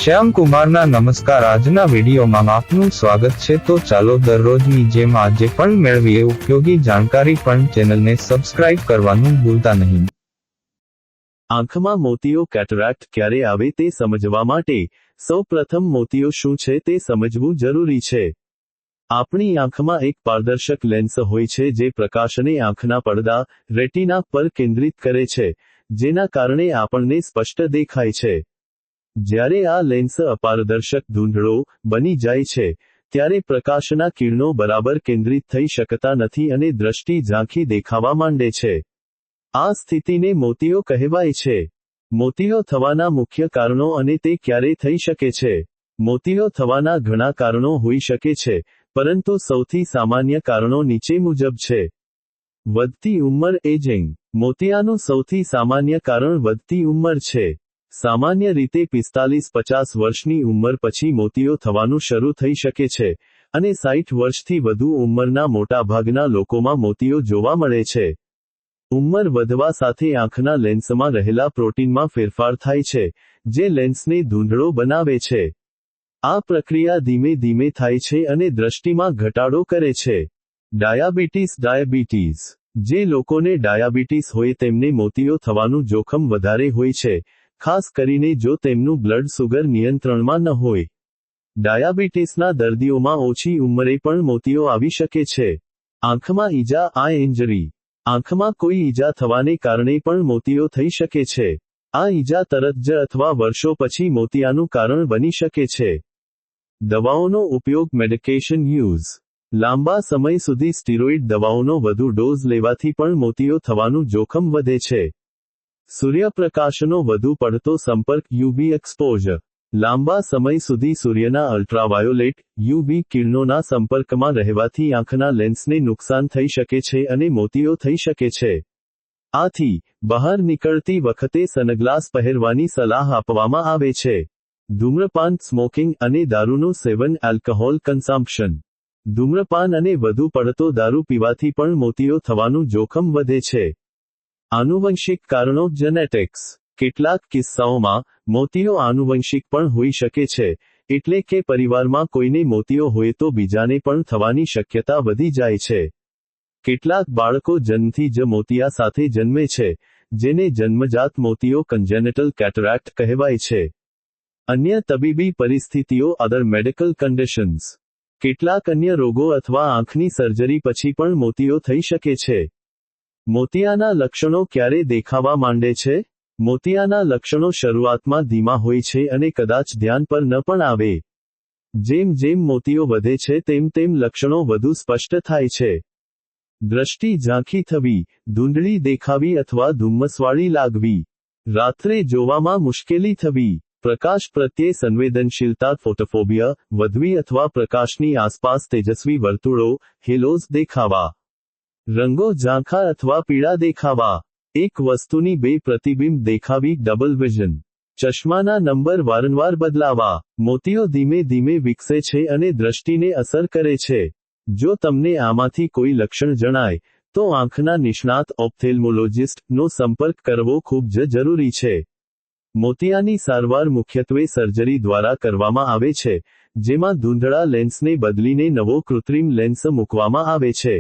શ્યામ કુમારના નમસ્કાર. આજના વિડીયોમાં આપનું સ્વાગત છે. તો ચાલો દરરોજની જેમ આજે પણ મેળવીએ ઉપયોગી જાણકારી, પણ ચેનલને સબસ્ક્રાઇબ કરવાનું ભૂલતા નહીં. આંખમાં મોતિયો કેટરેક્ટ ક્યારે આવે તે સમજવા માટે સૌપ્રથમ મોતિયો શું છે તે સમજવું જરૂરી છે. આપણી આંખમાં એક પારદર્શક લેન્સ હોય છે જે પ્રકાશને આંખના પડદા રેટિના પર કેન્દ્રિત કરે છે, જેના કારણે આપણને સ્પષ્ટ દેખાય છે. જ્યારે આ લેન્સ અપારદર્શક ધૂંધળો બની જાય છે, ત્યારે પ્રકાશના કિરણો બરાબર કેન્દ્રિત થઈ શકતા નથી અને દ્રષ્ટિ ઝાંખી દેખાવા માંડે છે. આ સ્થિતિને મોતિયો કહેવાય છે. મોતિયો થવાના મુખ્ય કારણો અને તે ક્યારે થઈ શકે છે. મોતિયો થવાના ઘણા કારણો હોઈ શકે છે, પરંતુ સૌથી સામાન્ય કારણો નીચે મુજબ છે. વધતી ઉંમર એજિંગ. મોતિયાનું સૌથી સામાન્ય કારણ વધતી ઉંમર છે. સામાન્ય રીતે 45-50 વર્ષની ઉંમર પછી મોતિયો થવાનું શરૂ થઈ શકે છે, અને 60 વર્ષથી વધુ ઉંમરના મોટાભાગના લોકોમાં મોતિયો જોવા મળે છે. ઉંમર વધવા સાથે આંખના લેન્સમાં રહેલા પ્રોટીનમાં ફેરફાર થાય છે, જે લેન્સને ધૂંધળો બનાવે છે. આ પ્રક્રિયા ધીમે ધીમે થાય છે અને દ્રષ્ટિમાં ઘટાડો કરે છે. ડાયાબિટીસ. જે લોકોને ડાયાબિટીસ હોય તેમને મોતિયો થવાનું જોખમ વધારે હોય છે, ખાસ કરીને જો તેમનું બ્લડ સુગર નિયંત્રણમાં ન હોય. ડાયાબિટીસના દર્દીઓમાં ઓછી ઉંમરે પણ મોતિયો આવી શકે છે. આંખમાં ઈજા આઈ ઇન્જરી. આંખમાં કોઈ ઈજા થવાને કારણે પણ મોતિયો થઈ શકે છે. આ ઈજા તરત જ અથવા વર્ષો પછી મોતિયાનું કારણ બની શકે છે. દવાઓનો ઉપયોગ. Medication use. લાંબા સમય સુધી સ્ટીરોઇડ દવાઓનો વધુ ડોઝ લેવાથી પણ મોતિયો થવાનું જોખમ વધે છે. સૂર્યપ્રકાશનો વધુ પડતો સંપર્ક. UV exposure. લાંબા સમય સુધી સૂર્યના અલ્ટ્રાવાયોલેટ યુવી કિરણોના સંપર્કમાં રહેવાથી આંખના લેન્સને નુકસાન થઈ શકે છે અને મોતિયો થઈ શકે છે. આથી બહાર નીકળતી વખતે સનગ્લાસ પહેરવાની સલાહ આપવામાં આવે છે. ધૂમ્રપાન, સ્મોકિંગ અને દારૂનું સેવન. Alcohol consumption. ધૂમ્રપાન અને વધુ પડતો દારૂ પીવાથી પણ મોતિયો થવાનું જોખમ વધે છે. આનુવંશિક કારણો. જેનેટિક્સ. કેટલાક કિસ્સાઓમાં મોતિયો આનુવંશિક પણ હોઈ શકે છે, એટલે કે પરિવારમાં કોઈને મોતિયો હોય તો બીજાને પણ થવાની શક્યતા વધી જાય છે. કેટલાક બાળકો જન્મથી જ મોતિયા સાથે જન્મે છે, જેને જન્મજાત મોતિયો કન્જેનિટલ કેટરેક્ટ કહેવાય છે. અન્ય તબીબી પરિસ્થિતિઓ. અધર મેડિકલ કન્ડિશન્સ. કેટલાક અન્ય રોગો અથવા આંખની સર્જરી પછી પણ મોતિયો થઈ શકે છે. મોતિયાના લક્ષણો ક્યારે દેખાવા માંડે છે? મોતિયાના લક્ષણો શરૂઆતમાં ધીમા હોય છે અને કદાચ ધ્યાન પર ન પણ આવે. જેમ જેમ મોતિયો વધે છે તેમ તેમ લક્ષણો વધુ સ્પષ્ટ થાય છે. દ્રષ્ટિ ઝાંખી થવી, ધૂંધળી દેખાવી અથવા ધુમ્મસવાળી લાગવી. રાત્રે જોવામાં મુશ્કેલી થવી. પ્રકાશ પ્રત્યે સંવેદનશીલતા. ફોટોફોબિયા વધવી અથવા પ્રકાશની આસપાસ તેજસ્વી વર્તુળો હેલોઝ દેખાવા. રંગો ઝાંખા અથવા પીળા દેખાવા. એક વસ્તુની બે પ્રતિબિંબ દેખાવી. Double vision. ચશ્માના નંબર વારંવાર બદલાવા. મોતિયો ધીમે ધીમે વિકસે છે અને દ્રષ્ટિને અસર કરે છે. જો તમને આમાંથી કોઈ લક્ષણ જણાય, તો આંખના નિષ્ણાત ઓપ્થેલ્મોલોજિસ્ટ નો સંપર્ક કરવો ખૂબ જ જરૂરી છે. મોતિયાની સારવાર મુખ્યત્વે સર્જરી દ્વારા કરવામાં આવે છે, જેમાં ધૂંધળા લેન્સને બદલીને નવો કૃત્રિમ લેન્સ મૂકવામાં આવે છે.